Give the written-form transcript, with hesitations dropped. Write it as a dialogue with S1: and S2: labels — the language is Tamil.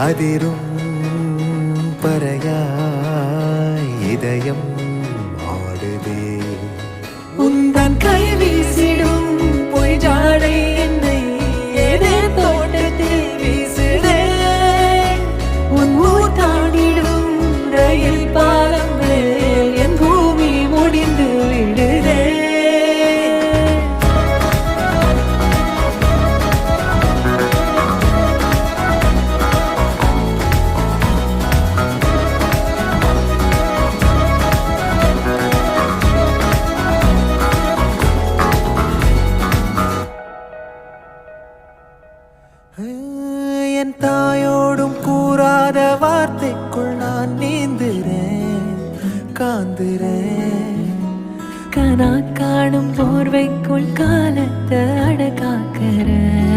S1: அதிரும் பறையாய் இதயம் ஆடுதே.
S2: உந்தன் கை வீசிடும் பொய் ஜாடை என்னை ஏதே தோட்டத்தில் வீசுதே. உன் ஊர் தாண்டிடும் ரயில் பாலம் மேல் என் பூமி முடிந்து விடுதே.
S1: என் தாயோடும் கூறாத வார்த்தைக்குள் நான் நீந்துறேன் காந்துறேன்.
S2: கனா காணும் போர்வைக்குள் காலத்தை அடக்காக்கிறேன்.